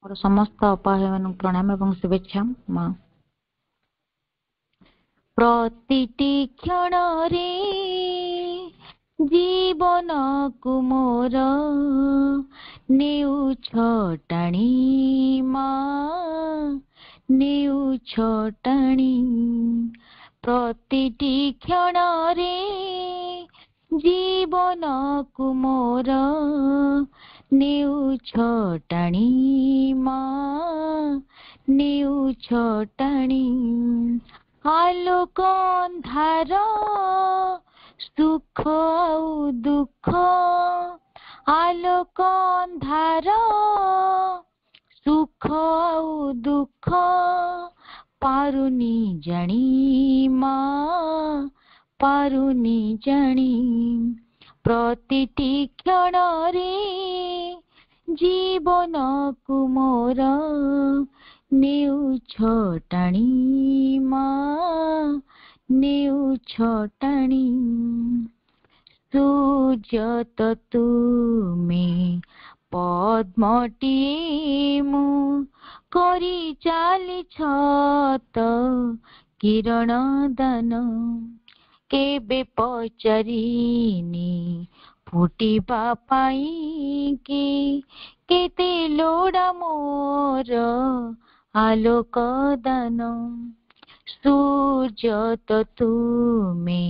ମୋର ସମସ୍ତ ଅପାମାନଙ୍କୁ ପ୍ରଣାମ ଏବଂ ଶୁଭେଚ୍ଛା। ମା ପ୍ରତିଟି କ୍ଷଣରେ ଜୀବନକୁ ମୋର ନେଉଛ ଟାଣି, ମା ନେଉଛ ଟାଣି। ପ୍ରତିଟି କ୍ଷଣରେ ଜୀବନକୁ ମୋର ନେଉଛ ଟାଣି, ମା ନେଉଛ ଟାଣି। ଆଲୋକ ଅନ୍ଧାର ସୁଖ ଆଉ ଦୁଃଖ, ଆଲୋକ ଅନ୍ଧାର ସୁଖ ଆଉ ଦୁଃଖ ପାରୁନି ଜାଣି, ମା ପାରୁନି ଜାଣି। ପ୍ରତିଟି କ୍ଷଣରେ ଜୀବନକୁ ମୋର ନେଉଛ ଟାଣି, ମା ନେଉଛ ଟାଣି। ସୂର୍ଯ୍ୟ ତ ତୁମେ ପଦ୍ମଟିଏ ମୁଁ କରି ଚାଲିଛ ତ କିରଣ ଦାନ। କେବେ ପଚାରିନି ଫୁଟିବା ପାଇଁ କି କେତେ ଲୋଡ଼ା ମୋର ଆଲୋକ ଦାନ। ସୂର୍ଯ୍ୟ ତ ତୁମେ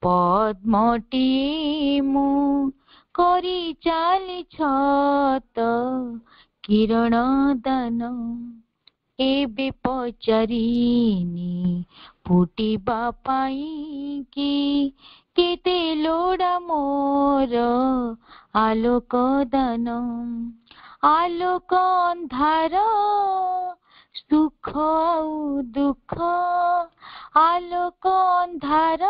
ପଦ୍ମଟିଏ ମୁଁ କରି ଚାଲିଛ ତ କିରଣ ଦାନ। ଏବେ ପଚାରିନି ଫୁଟିବା ପାଇଁ କି କେତେ ଲୋଡ଼ା ମୋର ଆଲୋକ ଦାନ। ଆଲୋକ ଅନ୍ଧାର ସୁଖ ଆଉ ଦୁଃଖ, ଆଲୋକ ଅନ୍ଧାର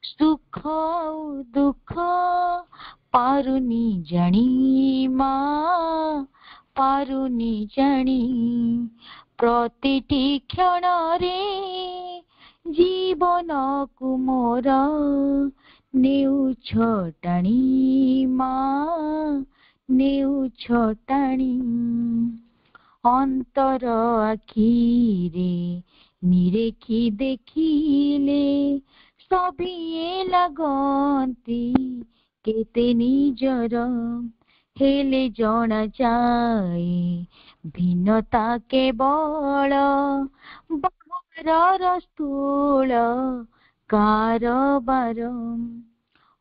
ସୁଖ ଆଉ ଦୁଃଖ ପାରୁନି ଜାଣି, ମା ପାରୁନି ଜାଣି। ପ୍ରତିଟି କ୍ଷଣରେ ଜୀବନକୁ ମୋର ନେଉଛ ଟାଣି, ମା ନେଉଛ ଟାଣି। ଅନ୍ତର ଆଖିରେ ନିରେଖି ଦେଖିଲେ ସଭିଏ ଲାଗନ୍ତି କେତେ ନିଜର, ହେଲେ ଜଣାଯାଏ ଭିନ୍ନତା କେବଳ ବାହାରର ସ୍ଥୂଳ କାରବାର।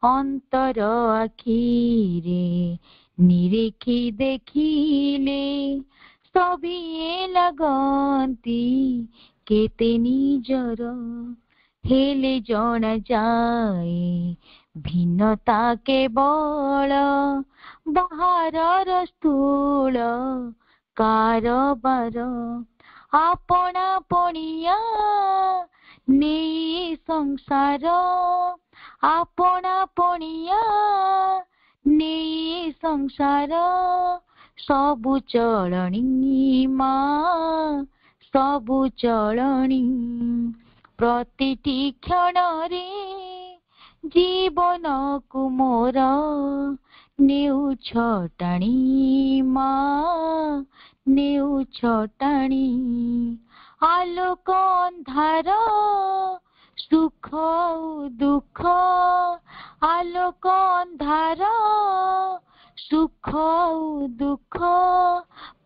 ଅନ୍ତର ଆଖିରେ ନିରେଖି ଦେଖିଲେ ସଭିଏ ଲାଗନ୍ତି କେତେ ନିଜର, ହେଲେ ଜଣାଯାଏ ଭିନ୍ନତା କେବଳ ବାହାରର ସ୍ଥୂଳ କାରବାର। ଆପଣା ପଣିଆ ନେଇ ସଂସାର, ଆପଣା ପଣିଆ ନେଇ ସଂସାର ସବୁ ଚଳଣି, ମା ସବୁ ଚଳଣି। ପ୍ରତିଟି କ୍ଷଣରେ ଜୀବନକୁ ମୋର ନେଉଛ ଟାଣି, ମା ନେଉଛ ଟାଣି। ଆଲୋକ ଅନ୍ଧାର ସୁଖ ଆଉ ଦୁଃଖ, ଆଲୋକ ଅନ୍ଧାର ସୁଖ ଆଉ ଦୁଃଖ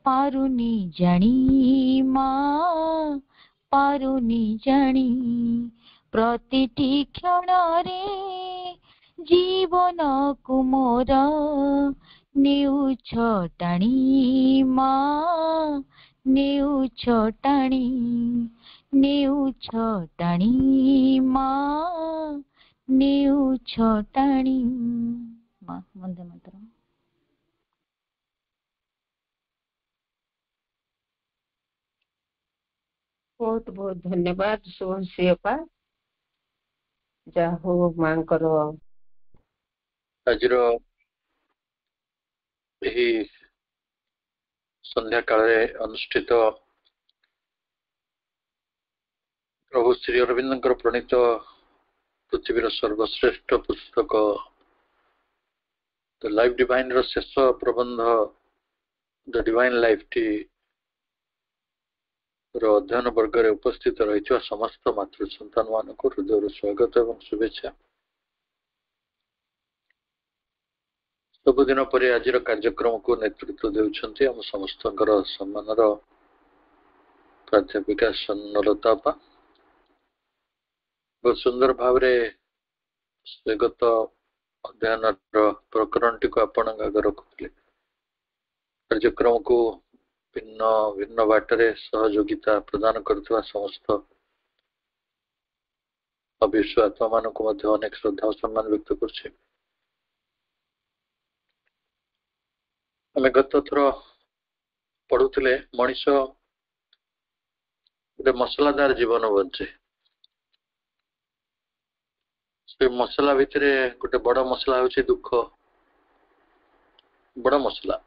ପାରୁନି ଜାଣି, ମା ପାରୁନି ଜାଣି। ପ୍ରତିଟି କ୍ଷଣରେ ଜୀବନକୁ ମୋର ନେଉଛ ଟାଣି, ମା ନେଉଛ ଟାଣି, ନେଉଛ ଟାଣି, ମା ନେଉଛ ଟାଣି। ମା ବନ୍ଦେ ମାତରମ୍। ବହୁତ ବହୁତ ଧନ୍ୟବାଦ ଶୁଭଶ୍ରୀ ଅପା। ଯାହା ହଉ ମାଙ୍କର ଆଜିର ଏହି ସନ୍ଧ୍ୟା କାଳରେ ଅନୁଷ୍ଠିତ ପ୍ରଭୁ ଶ୍ରୀ ଅରବିନ୍ଦଙ୍କର ପ୍ରଣୀତ ପୃଥିବୀର ସର୍ବଶ୍ରେଷ୍ଠ ପୁସ୍ତକ ଦ ଲାଇଫ୍ ଡିଭାଇନ୍ ର ଶେଷ ପ୍ରବନ୍ଧ द डिवाइन लाइफ टी अध्ययन वर्ग में उपस्थित रही समस्त मातृ संतान मान को हृदय स्वागत एवं शुभेच्छा। सबुदिन पर आज कार्यक्रम को नेतृत्व देउछंती हम समस्त सम्मान प्राध्यापिका स्वर्णलता अपा बहुत सुंदर भाव गत अध्ययन प्रकरण टी को आपण आगे रखुले कार्यक्रम को भिन्न भिन्न बाटरे सहयोगिता प्रदान करथिबा समस्त अविश्व आत्मा मान को मध्य अनेक श्रद्धा और सम्मान व्यक्त करछे। आम गत थर पढ़ुले मनीष गोटे मसलादार जीवन बंचे से मसला भितर गोटे बड़ मसला हूँ दुख बड़ मसला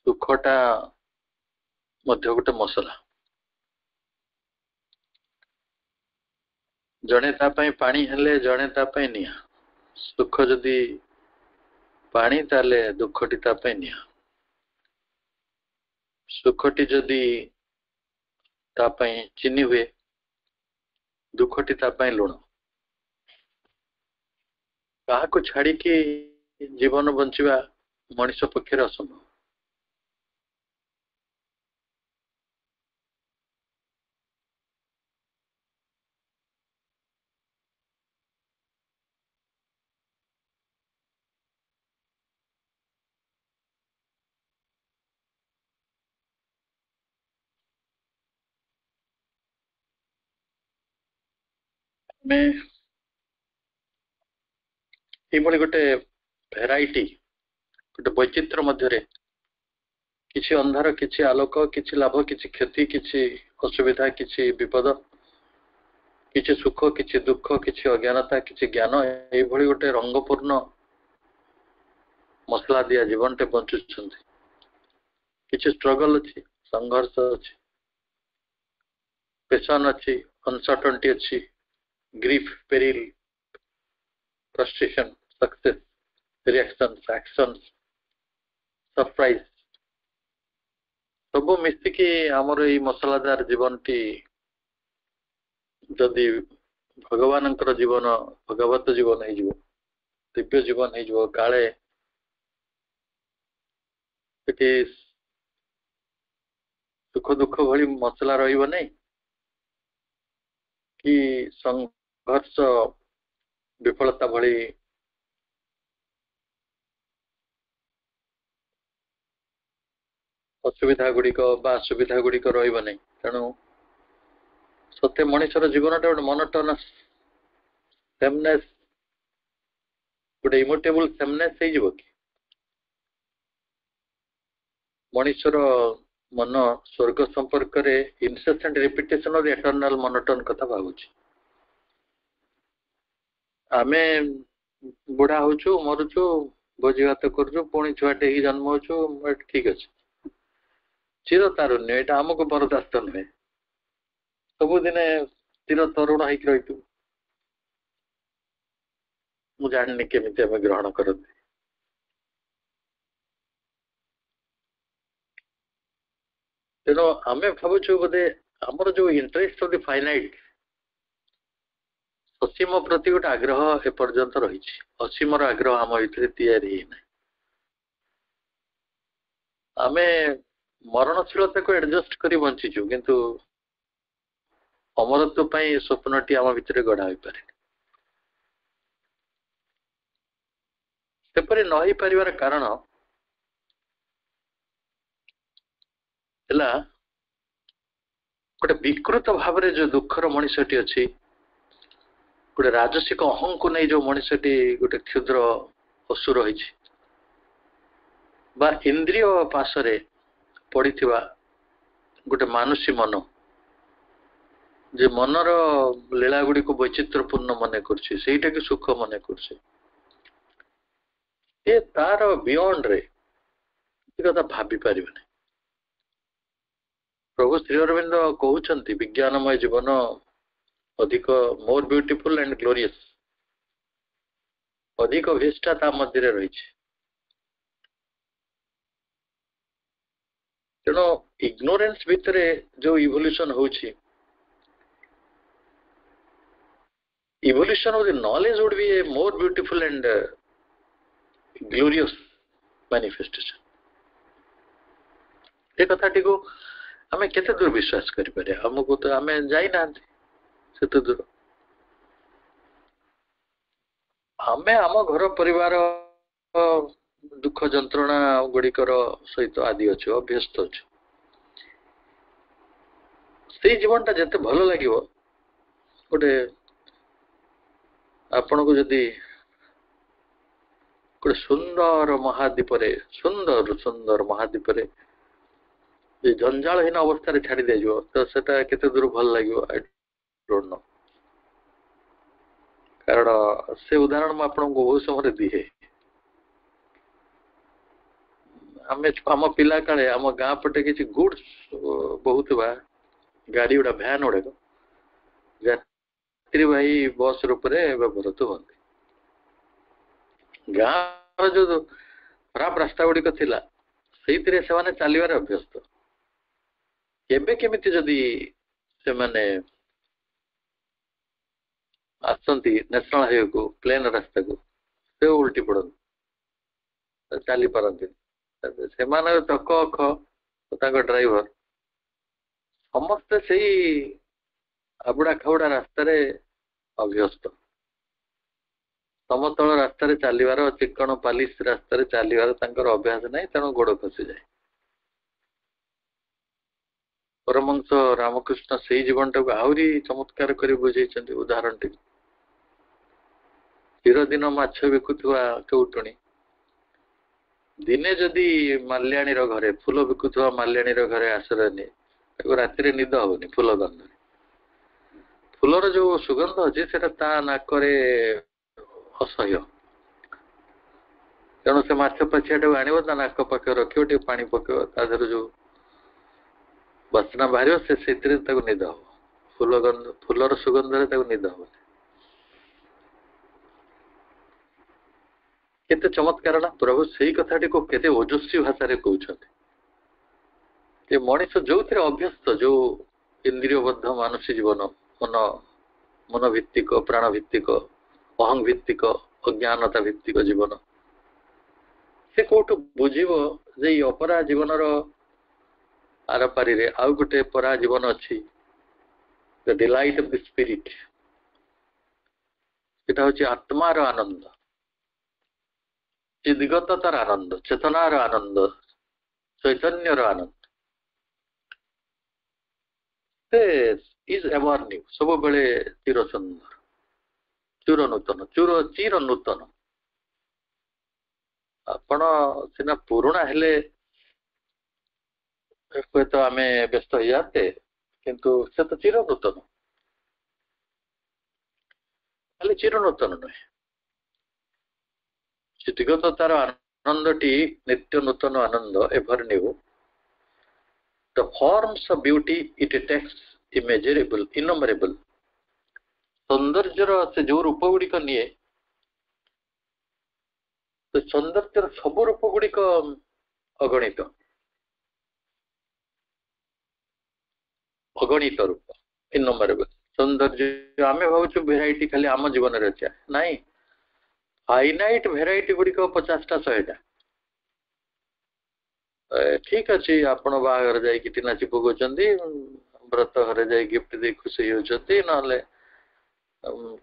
दुखटा मध्य गोटे मसला जड़े तापाई पानी हेले जड़े तापाई निया सुख जदि पानी ताले दुखटी तापाई निया सुखटी जदि तापाई चीनी हुए दुखटी तापाई लुण कहा को छाड़ी की जीवन बंचिबा मनुष्य पक्षर असंभव। गोटे भेराइटी गोटे वैचित्र मध्य किसी अंधार किसी आलोक किसी लाभ किसी क्षति किसी असुविधा किसी विपद किसी सुख किसी दुख किसी अज्ञानता किसी ज्ञान ये गोटे रंगपूर्ण मसला दिया जीवन टे बंचुंट किसी स्ट्रगल अच्छी संघर्ष अच्छी पेशन अच्छी अनसर्टनिटी अच्छी grief peril frustration success reactions actions surprise सब मिसिकी आमर ये मसलादार जीवन टी जदि भगवान जीवन भगवत जीवन हो दिव्य जीवन हो काले सुख दुख भली मसला रहिबो नहीं कि संघर्ष विफलता भली असुविधा गुड़िक असुविधा गुड़िक रहिबो नहीं तेणु सत्य मनुष्यर जीवन गोटे मोनोटोनस सेमनेस गोटे इमोटेबल सेमनेस हो कि मनुष्यर मन स्वर्ग संपर्क में इनसेसेंट रिपिटेशन और एटर्नल मोनोटोन कथा भावुची आमे बुढ़ा होचु मरुचु भोजी भात करुचु पुणी छुआटे ही जन्म होचु ठीक अच्छे चिर तारुण्य यहाँ आमको बरदास्त नुहे सबुदिने चिर तरुण हो रही मुझे जानी केमी ग्रहण करते तेणु आम भावुँ बोधे आमर जो इंटरेस्ट ऑफ द फाइनाइट असीम प्रति गोटे आग्रह एपर्यंत रही असीमर आग्रह आम भर या आम मरणशीलता को एडजस्ट कर बंचीचु किंतु अमरत्व स्वप्नटी आम भर गढ़ा हो पारे सेपरी न हो पार कारण गोटे विकृत भाव जो दुखर मनीषटी अच्छी गोटे राजसिक अहं को नहीं जो मनीषटी गोटे क्षुद्र पशु रही इंद्रिय पाशरे पड़ी गोटे मानुषी मन जे मनर लीला गुड़ी को वैचित्रपूर्ण मन करटा कि सुख मन कर तार बियॉन्ड रे कथा भाभी पारे प्रभु श्री अरविंद कहते विज्ञानमय जीवन अधिक मोर ब्यूटीफुल एंड ग्लोरियस ଅଧିକ ଭିଷ୍ଟା ତା ମଧ୍ୟରେ ରହିଛି। ତେଣୁ ଇଗ୍ନୋରେନ୍ସ ଭିତରେ ଯୋଉ ଇଭଲ୍ୟୁସନ ହଉଛି, evolution of the knowledge would be a more beautiful and glorious manifestation. ଏ କଥାଟିକୁ ଆମେ କେତେ ଦୂର ବିଶ୍ୱାସ କରିପାରିବା? ଆମକୁ ତ ଆମେ ଯାଇନାହାନ୍ତି ସେତେ ଦୂର। ଆମେ ଆମ ଘର ପରିବାର ଦୁଃଖ ଯନ୍ତ୍ରଣା ଗୁଡ଼ିକର ସହିତ ଆଦି ଅଛୁ, ଅଭ୍ୟସ୍ତ ଅଛୁ। ସେଇ ଜୀବନଟା ଯେତେ ଭଲ ଲାଗିବ, ଗୋଟେ ଆପଣଙ୍କୁ ଯଦି ଗୋଟେ ସୁନ୍ଦର ମହାଦ୍ୱୀପରେ ସୁନ୍ଦର ମହାଦ୍ୱୀପରେ ଜଞ୍ଜାଳହୀନ ଅବସ୍ଥାରେ ଛାଡି ଦିଆଯିବ, ତ ସେଟା କେତେ ଦୂର ଭଲ ଲାଗିବ ଆଇ ଡୋଣ୍ଟ ନୋ। କାରଣ ସେ ଉଦାହରଣ ମୁଁ ଆପଣଙ୍କୁ ବହୁତ ସମୟରେ ଦିଏ। ଆମେ ଆମ ପିଲା କାଳେ ଆମ ଗାଁ ପଟେ କିଛି ଗୁଡ୍ସ ବହୁଥିବା ଗାଡି ଗୁଡା ଭ୍ୟାନ ଗୁଡାକ ଯାତ୍ରୀବାହୀ ବସ୍ ରୂପରେ ବ୍ୟବହୃତ ହୁଅନ୍ତି। ଗାଁର ଯୋଉ ଖରାପ ରାସ୍ତା ଗୁଡିକ ଥିଲା ସେଇଥିରେ ସେମାନେ ଚାଲିବାରେ ଅଭ୍ୟସ୍ତ। ଏବେ କେମିତି ଯଦି ସେମାନେ ଆସନ୍ତି ନ୍ୟାସନାଲ ହାଇୱେକୁ, ପ୍ଲେନ ରାସ୍ତାକୁ, ସେ ଓଲଟି ପଡନ୍ତି, ଚାଲି ପାରନ୍ତିନି। ସେମାନଙ୍କ ଚକ ଅଖ ତାଙ୍କ ଡ୍ରାଇଭର ସମସ୍ତେ ସେଇ ଆବୁଡା ଖାବୁଡା ରାସ୍ତାରେ ଅଭ୍ୟସ୍ତ। ସମତଳ ରାସ୍ତାରେ ଚାଲିବାର, ଚିକଣ ପାଲିସ ରାସ୍ତାରେ ଚାଲିବାର ତାଙ୍କର ଅଭ୍ୟାସ ନାହିଁ, ତେଣୁ ଗୋଡ ଖସିଯାଏ। ପରମହଂସ ରାମକୃଷ୍ଣ ସେଇ ଜୀବନଟାକୁ ଆହୁରି ଚମତ୍କାର କରି ବୁଝେଇଛନ୍ତି ଉଦାହରଣଟି। ଚିରଦିନ ମାଛ ବିକୁଥିବା କେଉଟୁଣୀ ଦିନେ ଯଦି ମାଲ୍ୟାଣୀର ଘରେ, ଫୁଲ ବିକୁଥିବା ମାଲ୍ୟାଣୀର ଘରେ ଆଶ୍ରୟ ନିଏ, ତାକୁ ରାତିରେ ନିଦ ହବନି ଫୁଲ ଗନ୍ଧରେ। ଫୁଲର ଯୋଉ ସୁଗନ୍ଧ ଅଛି ସେଟା ତା ନାକରେ ଅସହ୍ୟ। ତେଣୁ ସେ ମାଛ ପାଛିଆଟାକୁ ଆଣିବ, ତା ନାକ ପାଖରେ ରଖିବ, ଟିକେ ପାଣି ପକେଇବ, ତା ଦେହରେ ଯୋଉ ବାସ୍ନା ବାହାରିବ ସେଥିରେ ତାକୁ ନିଦ ହବ। ଫୁଲର ସୁଗନ୍ଧରେ ତାକୁ ନିଦ ହବନି। କେତେ ଚମତ୍କାର ନା! ପ୍ରଭୁ ସେଇ କଥାଟିକୁ କେତେ ଓଜସ୍ୱୀ ଭାଷାରେ କହୁଛନ୍ତି ଯେ ମଣିଷ ଯୋଉଥିରେ ଅଭ୍ୟସ୍ତ, ଯୋଉ ଇନ୍ଦ୍ରିୟବଦ୍ଧ ମାନୁଷୀ ଜୀବନ, ମନ ଭିତ୍ତିକ, ପ୍ରାଣ ଭିତ୍ତିକ, ଅହଂ ଭିତ୍ତିକ, ଅଜ୍ଞାନତା ଭିତ୍ତିକ ଜୀବନ, ସେ କୋଉଠୁ ବୁଝିବ ଯେ ଏଇ ଅପରା ଜୀବନର ଆରପାରିରେ ଆଉ ଗୋଟେ ପରା ଜୀବନ ଅଛି, the delight of the spirit। ସେଟା ହଉଛି ଆତ୍ମାର ଆନନ୍ଦ, ଚିଦ୍ଗତତାର ଆନନ୍ଦ, ଚେତନାର ଆନନ୍ଦ, ଚୈତନ୍ୟର ଆନନ୍ଦ। ସେ ଇଜ ଏଭର ନ୍ୟୁ, ସବୁବେଳେ ଚିର ସୁନ୍ଦର, ଚିର ନୂତନ। ଆପଣ ସିନା ପୁରୁଣା ହେଲେ ହୁଏତ ଆମେ ବ୍ୟସ୍ତ ହେଇଯାନ୍ତେ, କିନ୍ତୁ ସେ ତ ଚିର ନୂତନ। ଖାଲି ଚିର ନୂତନ ନୁହେଁ, ଚିଦ୍ଗତତାର ଆନନ୍ଦଟି ନିତ୍ୟ ନୂତନ ଆନନ୍ଦ, ever new. The forms of beauty it takes immeasurable, innumerable। ସୌନ୍ଦର୍ଯ୍ୟର ସେ ଯୋଉ ରୂପ ଗୁଡିକ ନିଏ, ସେ ସୌନ୍ଦର୍ଯ୍ୟର ସବୁ ରୂପ ଗୁଡିକ ଅଗଣିତ ରୂପ, ଇନ୍ନମରେବଲ ସୌନ୍ଦର୍ଯ୍ୟ। ଆମେ ଭାବୁଛୁ ଭେରାଇଟି ଖାଲି ଆମ ଜୀବନରେ ଅଛି, ନାଇଁ। ଫାଇନାଇଟ ଭେରାଇଟି ଗୁଡିକ 50ଟା 100ଟା। ଠିକ ଅଛି, ଆପଣ ବାହାଘର ଯାଇକି ନାଚି ପକଉଛନ୍ତି, ବ୍ରତ ଘରେ ଯାଇ ଗିଫ୍ଟ ଦେଇ ଖୁସି ହେଉଛନ୍ତି, ନହେଲେ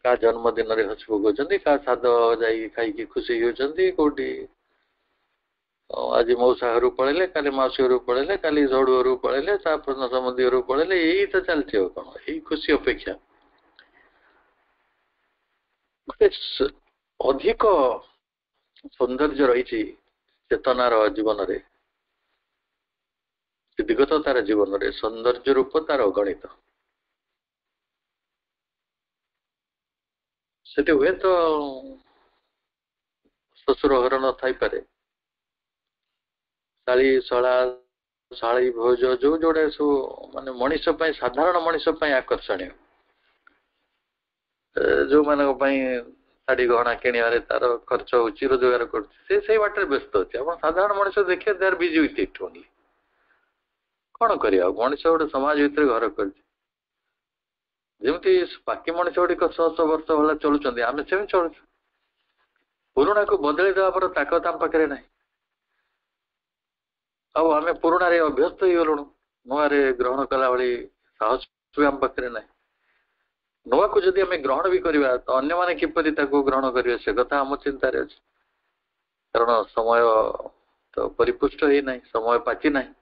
କାହା ଜନ୍ମଦିନରେ ହସି ପକଉଛନ୍ତି, କାହା ସାଦ ଯାଇକି ଖାଇକି ଖୁସି ହେଉଛନ୍ତି, କୋଉଠି ଆଜି ମଉସା ଘରକୁ ପଳେଇଲେ, କାଲି ମାଉସୀ ଘରକୁ ପଳେଇଲେ, କାଲି ଝଡୁ ଘରକୁ ପଳେଇଲେ, ତାପର ସମୁଦି ଘରକୁ ପଳେଇଲେ, ଏଇ ତ ଚାଲିଛି। ଆଉ କଣ, ଏଇ ଖୁସି ଅପେକ୍ଷା ଗୋଟେ ଅଧିକ ସୌନ୍ଦର୍ଯ୍ୟ ରହିଛି ଚେତନାର ଜୀବନରେ, ଚିଦ୍ଗତ ତାର ଜୀବନରେ। ସୌନ୍ଦର୍ଯ୍ୟ ରୂପ ତାର ଅଗଣିତ। ସେଠି ହୁଏତ ଶ୍ୱଶୁର ଘର ନଥାଇପାରେ, ଶାଳୀ ଶଳା ଶାଳୀ ଭୋଜ, ଯୋଉଟା ସବୁ ମାନେ ମଣିଷ ପାଇଁ, ସାଧାରଣ ମଣିଷ ପାଇଁ ଆକର୍ଷଣୀୟ, ଯୋଉମାନଙ୍କ ପାଇଁ ଶାଢୀ ଗହଣା କିଣିବାରେ ତାର ଖର୍ଚ୍ଚ ହଉଛି, ରୋଜଗାର କରୁଛି, ସେ ସେଇ ବାଟରେ ବ୍ୟସ୍ତ ଅଛି। ଆପଣ ସାଧାରଣ ମଣିଷ ଦେଖିବେ ଦେ ଆର୍ ବିଜି ୱିଥ୍ ଇଟ୍ ଓନ୍ଲି। କଣ କରିବା, ମଣିଷ ଗୋଟେ ସମାଜ ଭିତରେ ଘର କରିଛି। ଯେମିତି ବାକି ମଣିଷ ଗୁଡ଼ିକ 100 ବର୍ଷ ଭଳିଆ ଚଳୁଛନ୍ତି, ଆମେ ସେମିତି ଚଳୁଛୁ। ପୁରୁଣାକୁ ବଦଳେଇ ଦେବା ପରେ ତାକତ ଆମ ପାଖରେ ନାହିଁ। ଆଉ ଆମେ ପୁରୁଣାରେ ଅଭ୍ୟସ୍ତ ହେଇଗଲୁଣୁ, ନୂଆରେ ଗ୍ରହଣ କଲା ଭଳି ସାହସ ବି ଆମ ପାଖରେ ନାହିଁ। ନୂଆକୁ ଯଦି ଆମେ ଗ୍ରହଣ ବି କରିବା ତ ଅନ୍ୟମାନେ କିପରି ତାକୁ ଗ୍ରହଣ କରିବେ ସେ କଥା ଆମ ଚିନ୍ତାରେ ଅଛି। କାରଣ ସମୟ ତ ପରିପୁଷ୍ଟ ହେଇନାହିଁ, ସମୟ ପାଚି ନାହିଁ।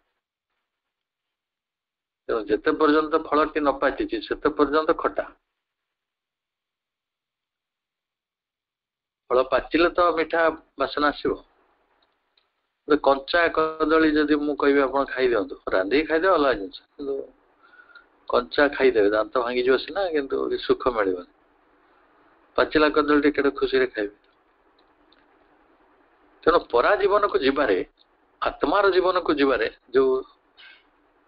ତେଣୁ ଯେତେ ପର୍ଯ୍ୟନ୍ତ ଫଳଟି ନ ପାଚିଛି ସେତେ ପର୍ଯ୍ୟନ୍ତ ଖଟା। ଫଳ ପାଚିଲେ ତ ମିଠା ବାସନା ଆସିବ। କଞ୍ଚା କଦଳୀ ଯଦି ମୁଁ କହିବି ଆପଣ ଖାଇଦିଅନ୍ତୁ, ରାନ୍ଧିକି ଖାଇଦେବେ ଅଲଗା ଜିନିଷ, କିନ୍ତୁ କଞ୍ଚା ଖାଇଦେବେ ଦାନ୍ତ ଭାଙ୍ଗିଯିବ ସିନା, କିନ୍ତୁ ସୁଖ ମିଳିବନି। ପାଚିଲା କଦଳୀ କେତେ ଖୁସିରେ ଖାଇବେ। ତେଣୁ ପରା ଜୀବନକୁ ଯିବାରେ, ଆତ୍ମାର ଜୀବନକୁ ଯିବାରେ ଯୋଉ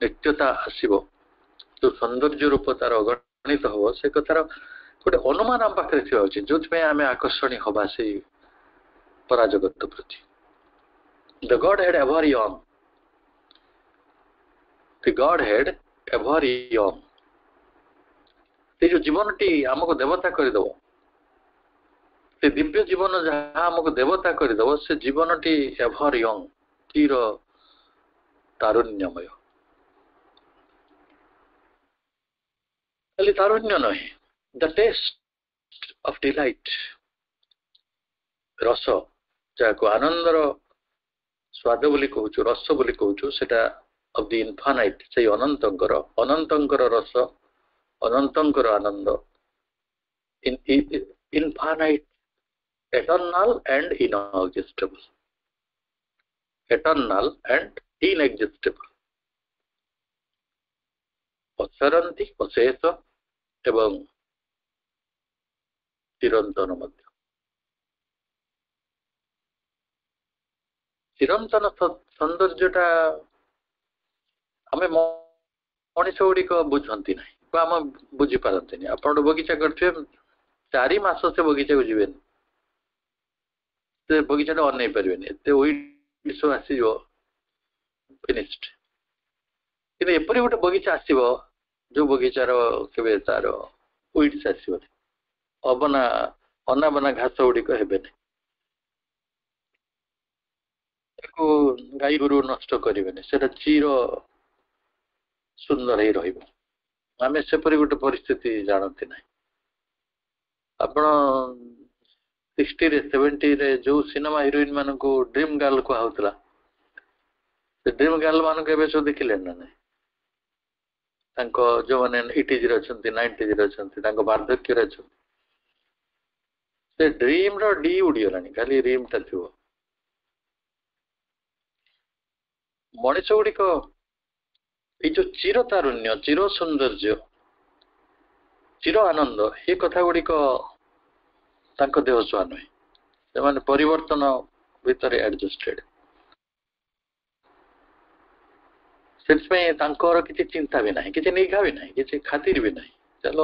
ନିତ୍ୟତା ଆସିବ, ଯୋଉ ସୌନ୍ଦର୍ଯ୍ୟ ରୂପ ତାର ଅଗଣିତ ହବ, ସେ କଥାର ଗୋଟେ ଅନୁମାନ ଆମ ପାଖରେ ଥିବା ଉଚିତ, ଯୋଉଥିପାଇଁ ଆମେ ଆକର୍ଷଣୀୟ ହବା ସେଇ ପରାଜଗତ ପ୍ରତି। The Godhead ever young, the Godhead ever young। ସେ ଯୋଉ ଜୀବନଟି ଆମକୁ ଦେବତା କରିଦବ, ସେ ଦିବ୍ୟ ଜୀବନ ଯାହା ଆମକୁ ଦେବତା କରିଦବ, ସେ ଜୀବନଟି ଏଭର ୟଙ୍ଗ, ଚିର ତାରୁଣ୍ୟମୟ। ଖାଲି ତାରୁଣ୍ୟ ନୁହେଁ, ଦ ଟେଷ୍ଟ ଅଫ୍ ଡିଲାଇଟ୍, ରସ, ଯାହାକୁ ଆନନ୍ଦର ସ୍ୱାଦ ବୋଲି କହୁଛୁ, ରସ ବୋଲି କହୁଛୁ, ସେଟା ଅଫ୍ ଦି ଇନଫାନାଇଟ୍, ସେଇ ଅନନ୍ତଙ୍କର ରସ, ଅନନ୍ତଙ୍କର ଆନନ୍ଦ, infinite, eternal and inexhaustible, eternal and inexhaustible, ଅସରନ୍ତି, ଅଶେଷ ଏବଂ ଚିରନ୍ତନ ମଧ୍ୟ। ଚିରନ୍ତନ ସୌନ୍ଦର୍ଯ୍ୟଟା ଆମେ ମଣିଷ ଗୁଡ଼ିକ ବୁଝନ୍ତି ନାହିଁ ବା ଆମେ ବୁଝିପାରନ୍ତିନି। ଆପଣ ଗୋଟେ ବଗିଚା କରିଥିବେ, 4 ମାସ ସେ ବଗିଚାକୁ ଯିବେନି, ସେ ବଗିଚାଟା ଅନେଇ ପାରିବେନି, ଏତେ ଉଇଡ୍ ସବୁ ଆସିଯିବ, ଫିନିଶ୍ଡ। କିନ୍ତୁ ଏପରି ଗୋଟେ ବଗିଚା ଆସିବ ଯୋଉ ବଗିଚାର କେବେ ତାର ଉଇଡ୍ସ ଆସିବନି, ଅନାବନା ଘାସ ଗୁଡ଼ିକ ହେବେନି, ତାକୁ ଗାଈ ଗୋରୁ ନଷ୍ଟ କରିବେନି, ସେଟା ଚିର ସୁନ୍ଦର ହେଇ ରହିବ। ଆମେ ସେପରି ଗୋଟେ ପରିସ୍ଥିତି ଜାଣନ୍ତି ନାହିଁ। ଆପଣ 60ରେ 70ରେ ଯୋଉ ସିନେମା ହିରୋଇନ ମାନଙ୍କୁ ଡ୍ରିମ୍ ଗାର୍ଲ କୁହାଯାଉଥିଲା, ସେ ଡ୍ରିମ୍ ଗାର୍ଲ ମାନଙ୍କୁ ଏବେ ସବୁ ଦେଖିଲେ ନା ନାହିଁ? ତାଙ୍କ ଯୋଉମାନେ 80sରେ ଅଛନ୍ତି, 90sରେ ଅଛନ୍ତି, ତାଙ୍କ ବାର୍ଦ୍ଧକ୍ୟରେ ଅଛନ୍ତି, ସେ ଡ୍ରିମ୍ ର ଡି ଉଡିଗଲାଣି, ଖାଲି ରିମ୍ ଟା ଥିବ। ମଣିଷ ଗୁଡ଼ିକ ଏଇ ଯୋଉ ଚିର ତାରୁଣ୍ୟ, ଚିର ସୌନ୍ଦର୍ଯ୍ୟ, ଚିର ଆନନ୍ଦ, ଏ କଥା ଗୁଡ଼ିକ ତାଙ୍କ ଦେହ ଛୁଆ ନୁହେଁ। ସେମାନେ ପରିବର୍ତ୍ତନ ଭିତରେ ଆଡଜଷ୍ଟେଡ। ସେଥିପାଇଁ ତାଙ୍କର କିଛି ଚିନ୍ତା ବି ନାହିଁ, କିଛି ନିଘା ବି ନାହିଁ, କିଛି ଖାତିର ବି ନାହିଁ। ଚାଲ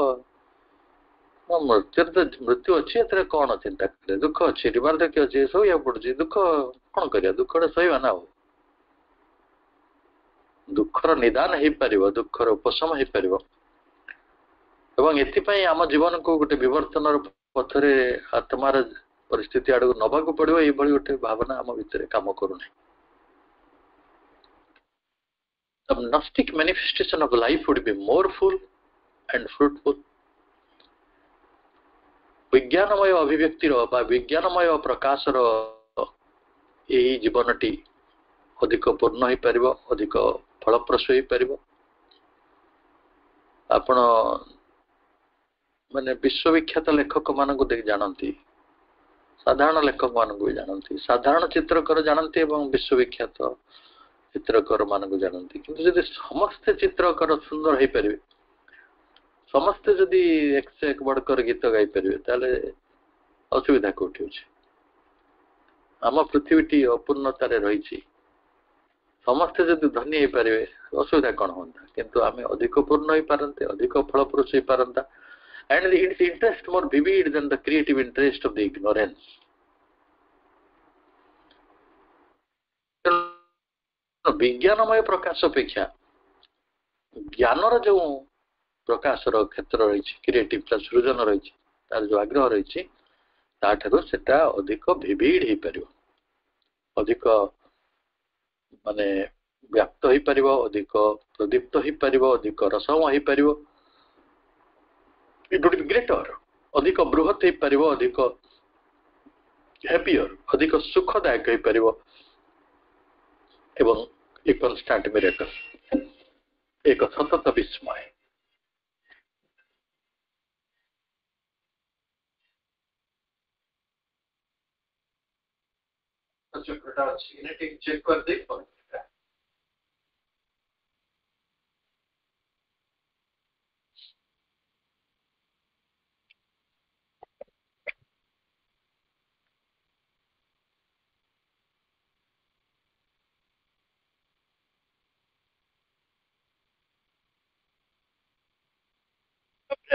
ମୃତ୍ୟୁ ଅଛି, ଏଥିରେ କଣ ଚିନ୍ତା କରିବେ? ଦୁଃଖ ଅଛି, ବାର୍ଦ୍ଧକ୍ୟ ଅଛି, ସହିବାକୁ ପଡୁଛି, ଦୁଃଖ କଣ କରିବା, ଦୁଃଖଟା ସହିବା ନା। ଆଉ ଦୁଃଖର ନିଦାନ ହେଇପାରିବ, ଦୁଃଖର ଉପଶମ ହେଇପାରିବ, ଏବଂ ଏଥିପାଇଁ ଆମ ଜୀବନକୁ ଗୋଟେ ବିବର୍ତ୍ତନର ପଥରେ ଆତ୍ମାର ପରିସ୍ଥିତି ଆଡକୁ ନବାକୁ ପଡିବ, ଏଇଭଳି ଗୋଟେ ଭାବନା ଆମ ଭିତରେ କାମ କରୁନାହିଁ। The Gnostic manifestation of life would be more full and fruitful। ବିଜ୍ଞାନମୟ ଅଭିବ୍ୟକ୍ତିର ବା ବିଜ୍ଞାନମୟ ପ୍ରକାଶର ଏହି ଜୀବନଟି ଅଧିକ ପୂର୍ଣ୍ଣ ହେଇପାରିବ, ଅଧିକ ଫଳପ୍ରସୂ ହେଇପାରିବ। ଆପଣ ମାନେ ବିଶ୍ୱବିଖ୍ୟାତ ଲେଖକ ମାନଙ୍କୁ ଦେଖି ଜାଣନ୍ତି, ସାଧାରଣ ଲେଖକ ମାନଙ୍କୁ ବି ଜାଣନ୍ତି, ସାଧାରଣ ଚିତ୍ରକର ଜାଣନ୍ତି ଏବଂ ବିଶ୍ୱବିଖ୍ୟାତ ଚିତ୍ରକର ମାନଙ୍କୁ ଜାଣନ୍ତି। କିନ୍ତୁ ଯଦି ସମସ୍ତେ ଚିତ୍ରକର ସୁନ୍ଦର ହେଇପାରିବେ, ସମସ୍ତେ ଯଦି ଏକ ସେ ଏକ ବଡକର ଗୀତ ଗାଇପାରିବେ, ତାହେଲେ ଅସୁବିଧା କୋଉଠି ଅଛି? ଆମ ପୃଥିବୀଟି ଅପୂର୍ଣ୍ଣତାରେ ରହିଛି। ସମସ୍ତେ ଯଦି ଧନୀ ହେଇପାରିବେ, ଅସୁବିଧା କଣ ହୁଅନ୍ତା? କିନ୍ତୁ ଆମେ ଅଧିକ ପୂର୍ଣ୍ଣ ହେଇପାରନ୍ତେ, ଅଧିକ ଫଳପ୍ରସୂ ହେଇପାରନ୍ତା, and its interest more vivid than the creative interest of the ignorance. विज्ञानमय प्रकाश अपेक्षा ज्ञानर जो प्रकाशर क्षेत्र रही क्रिएटिव सृजन रही तार जो आग्रह रही सेटा अधिक विविड हो पार अधिक माने व्याप्त हो पार अधिक प्रदीप्त हो पार अधिक रसम हो पार इट वुड बी ग्रेटर अधिक बृहत हो पार अधिक हैप्पियर अधिक सुखदायक हो पार एवं एक कन्स्टांट मिरेकल एक सतत विस्मय चेक कर दे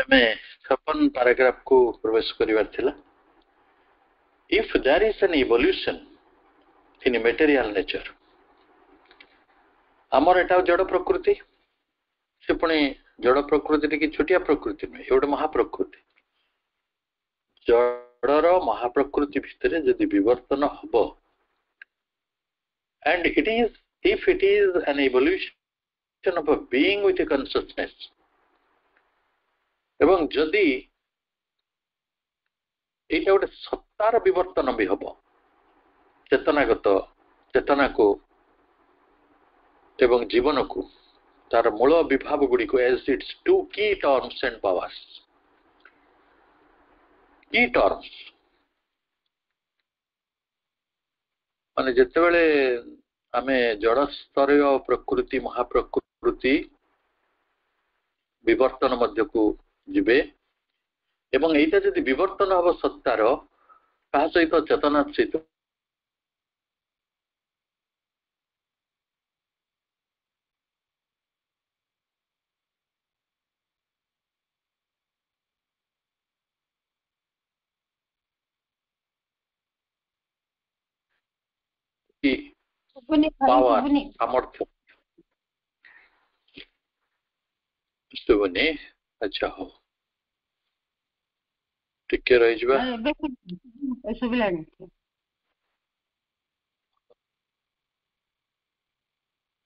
में 56 पैराग्राफ को प्रवेश करिवार थिला if there is an evolution in material nature आमर एटा जड़ प्रकृति से पुणी जड़ प्रकृति की छोटिया प्रकृति में एवढ महाप्रकृति जड़र महाप्रकृति भितर यदि विवर्तन हबो and it is if it is an evolution of a being with a consciousness एवं जदि ये गोटे सत्तार विवर्तन भी हम चेतनागत चेतना को एवं जीवन को तार मूल विभाव गुड़िक एज इट्स टू की टर्म्स एंड पावर्स की टर्म्स माने जिते बेले आमे जड़ स्तरीय प्रकृति महाप्रकृति विवर्तन मध्य को जीवे एवं एटा जदि विवर्तन हम सत्तार कहा सहित चेतना सहित पावर सामर्थ्य सुबने अच्छा हो टिके रही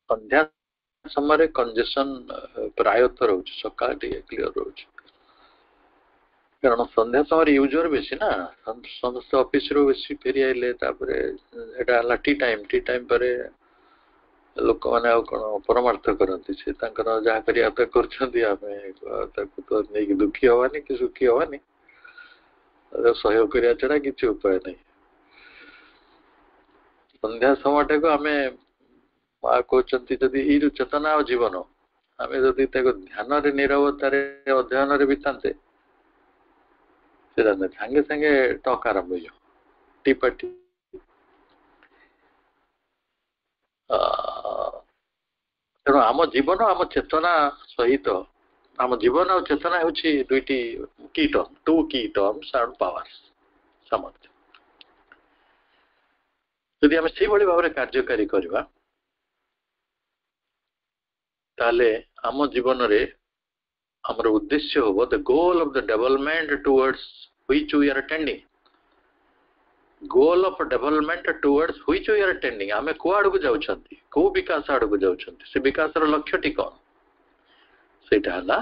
संध्या समय कंजेशन प्रायतः रोच सका क्लियर रोच कारण संध्या समय यूजर बेसी ना समस्त ऑफिस रो बेसी फेरी आइले एटा टी टाइम पर लोक मैंने परमार्थ करती से जहाँ कर दुखी हवानी कि सुखी हवानी सहयोग करिया छड़ा किसी उपाय नहीं संध्या समय को आम माँ कहते जदि ये चेतना और जीवन आम जदि ध्यान निरवतार अध्ययन बिताते सांगे सांगे टक आरंभ हो टीपाटी तेणु आम जीवन आम चेतना सहित आम जीवन और चेतना हूँ दुईटी की टर्म टू की टर्म्स एंड पावर्स सामर्थ्य यदि आम से भाव में कार्यकारी करवा ताले आम जीवन रे आमर उद्देश्य हो the goal of the development towards which we are attending goal of development towards which we are attending आमे को आड़ को जाउछंती को विकास आड़ को जाउछंती से विकास रो लक्ष्य टी कोन सेटा हला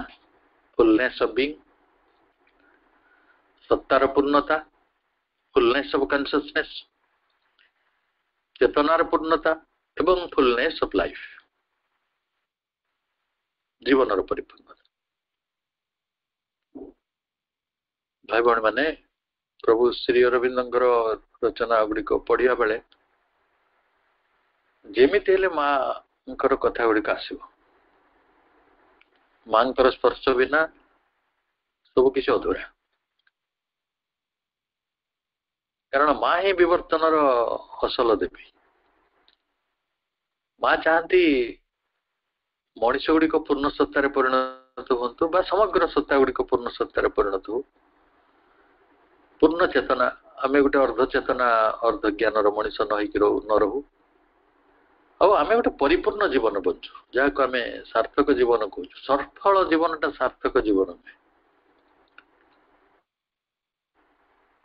फुलनेस ऑफ बीइंग सत्तार पूर्णता फुलनेस ऑफ कॉन्शियसनेस चेतनार पूर्णता एवं फुलनेस ऑफ लाइफ जीवन परिपूर्णता भाई बहन माने प्रभु श्री अरविंदर रचना गुड़िक पढ़िया बेले जेमिति हेले माँ कथा गुड़िक आसो माँ स्पर्श बिना सब किसी अधूरा कारण माँ ही विवर्तन असल देवी माँ चाहती मनीष गुड़िक पूर्ण सत्तार परिणत ହୁଅନ୍ତୁ ବା ସମଗ୍ର ସତ୍ତା ଗୁଡ଼ିକ ପୂର୍ଣ୍ଣ ସତ୍ତାରେ ପରିଣତ ହଉ, ପୂର୍ଣ୍ଣ ଚେତନା, ଆମେ ଗୋଟେ ଅର୍ଦ୍ଧ ଚେତନା ଅର୍ଦ୍ଧ ଜ୍ଞାନର ମଣିଷ ନ ହେଇକି ନ ରହୁ, ଆଉ ଆମେ ଗୋଟେ ପରିପୂର୍ଣ୍ଣ ଜୀବନ ବଞ୍ଚୁ, ଯାହାକୁ ଆମେ ସାର୍ଥକ ଜୀବନ କହୁଛୁ। ସଫଳ ଜୀବନଟା ସାର୍ଥକ ଜୀବନ ନୁହେଁ।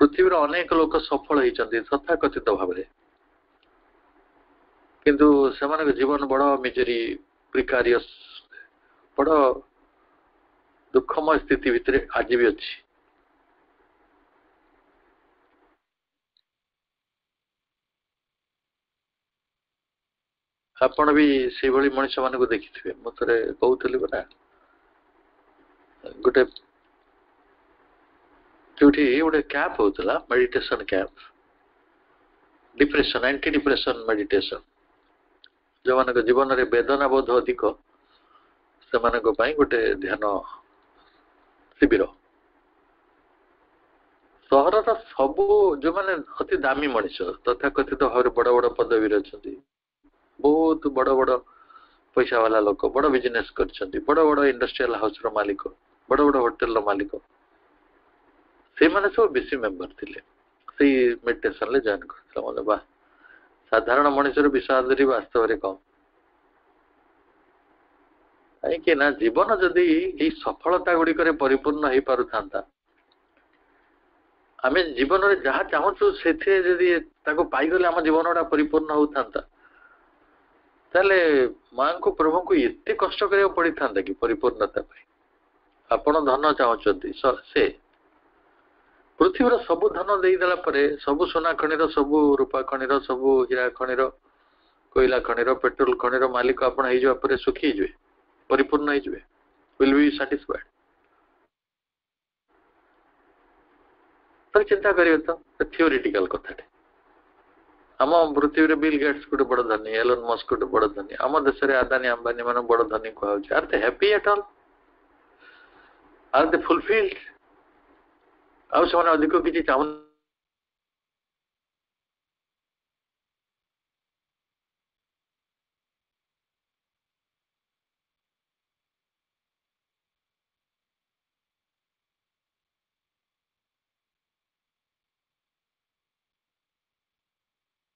ପୃଥିବୀର ଅନେକ ଲୋକ ସଫଳ ହେଇଛନ୍ତି ତଥାକଥିତ ଭାବରେ, କିନ୍ତୁ ସେମାନଙ୍କ ଜୀବନ ବଡ ମିଜେରି, ପ୍ରିକାରିୟସ୍, ବଡ ଦୁଃଖମୟ ସ୍ଥିତି ଭିତରେ ଆଜି ବି ଅଛି। ଆପଣ ବି ସେଇଭଳି ମଣିଷ ମାନଙ୍କୁ ଦେଖିଥିବେ। ମୁଁ ଥରେ କହୁଥିଲି ପରା, ଗୋଟେ ଯୋଉଠି ଗୋଟେ କ୍ୟାମ୍ପ ହଉଥିଲା, meditation camp, depression, anti depression meditation, ଯୋଉମାନଙ୍କ ଜୀବନରେ ବେଦନା ବୋଧ ଅଧିକ ସେମାନଙ୍କ ପାଇଁ ଗୋଟେ ଧ୍ୟାନ ଶିବିର। ସହରର ସବୁ ଯୋଉମାନେ ଅତି ଦାମୀ ମଣିଷ, ତଥାକଥିତ ଭାବରେ ବଡ ବଡ ପଦବୀରେ ଅଛନ୍ତି, ବହୁତ ବଡ ବଡ ପଇସା ବାଲା ଲୋକ, ବଡ ବିଜନେସ କରିଛନ୍ତି, ବଡ ବଡ ଇଣ୍ଡଷ୍ଟ୍ରିଆଲ ହାଉସର ମାଲିକ, ବଡ ବଡ ହୋଟେଲର ମାଲିକ, ସେମାନେ ସବୁ ବେଶୀ ମେମ୍ବର ଥିଲେ, ସେଇ ମେଡିଟେସନରେ ଜଏନ କରିଥିଲେ। ମାନେ ବା, ସାଧାରଣ ମଣିଷର ବିଷାଦରେ ବାସ୍ତବରେ କମ। କାହିଁକି ନା ଜୀବନ ଯଦି ଏଇ ସଫଳତା ଗୁଡିକରେ ପରିପୂର୍ଣ୍ଣ ହେଇପାରୁଥାନ୍ତା, ଆମେ ଜୀବନରେ ଯାହା ଚାହୁଁଛୁ ସେଥିରେ ଯଦି ତାକୁ ପାଇଗଲେ ଆମ ଜୀବନଟା ପରିପୂର୍ଣ୍ଣ ହଉଥାନ୍ତା, ତାହେଲେ ମାଙ୍କୁ ପ୍ରଭୁଙ୍କୁ ଏତେ କଷ୍ଟ କରିବାକୁ ପଡିଥାନ୍ତା କି ପରିପୂର୍ଣ୍ଣତା ପାଇଁ? ଆପଣ ଧନ ଚାହୁଁଛନ୍ତି, ସେ ପୃଥିବୀର ସବୁ ଧନ ଦେଇଦେଲା ପରେ, ସବୁ ସୁନା ଖଣିର, ସବୁ ରୂପା ଖଣିର, ସବୁ ହୀରା ଖଣିର, କୋଇଲା ଖଣିର, ପେଟ୍ରୋଲ ଖଣିର ମାଲିକ ଆପଣ ହେଇଯିବା ପରେ ସୁଖୀ ହେଇଯିବେ, ପରିପୂର୍ଣ୍ଣ ହେଇଯିବେ, will be satisfied? ଚିନ୍ତା କରିବେ ତ, ଥିଓରିଟିକାଲ କଥାଟେ। ଆମ ପୃଥିବୀରେ ବିଲ୍ ଗେଟ୍ସ ଗୋଟେ ବଡ ଧନୀ, ଏଲନ ମସ୍କ ଗୋଟେ ବଡ ଧନୀ, ଆମ ଦେଶରେ ଆଦାନୀ ଅମ୍ବାନୀ ମାନେ ବଡ ଧନୀ କୁହାଯାଉଛି। ଆର୍ ଦେ ହ୍ୟାପି ଏଟ୍ ଅଲ୍? ଆର୍ ଦେ ଫୁଲଫିଲ୍ଡ? ଆଉ ସେମାନେ ଅଧିକ କିଛି ଚାହୁଁ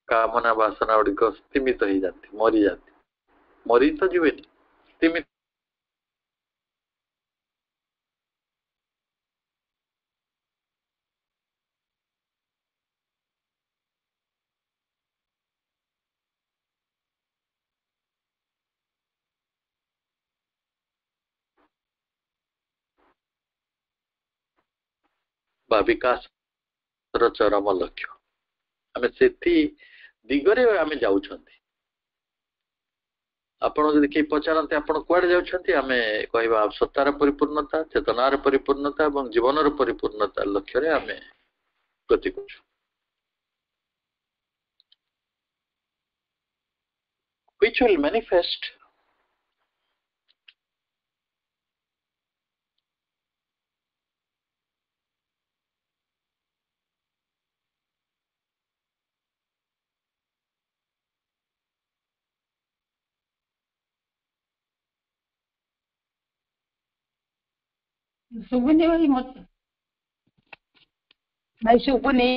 କାମନା ବାସନା ଗୁଡିକ ସ୍ତୀମିତ ହେଇଯାନ୍ତି, ମରିଯାନ୍ତି, ମରି ତ ଯିବେନି, ସ୍ତୀମିତ ବା ବିକାଶର ଚରମ ଲକ୍ଷ୍ୟ। ଆମେ ସେଠି ଦିଗରେ ଆମେ ଯାଉଛନ୍ତି। ଆପଣ ଯଦି କେହି ପଚାରନ୍ତି ଆପଣ କୁଆଡେ ଯାଉଛନ୍ତି, ଆମେ କହିବା ସତ୍ତାର ପରିପୂର୍ଣ୍ଣତା, ଚେତନାର ପରିପୂର୍ଣ୍ଣତା ଏବଂ ଜୀବନର ପରିପୂର୍ଣ୍ଣତା ଲକ୍ଷ୍ୟରେ ଆମେ ଗତି କରୁଛୁ। which will manifest ଶୁଭୁନି ଭାଇ, ମତେ ଭାଇ ଶୁଭୁନି।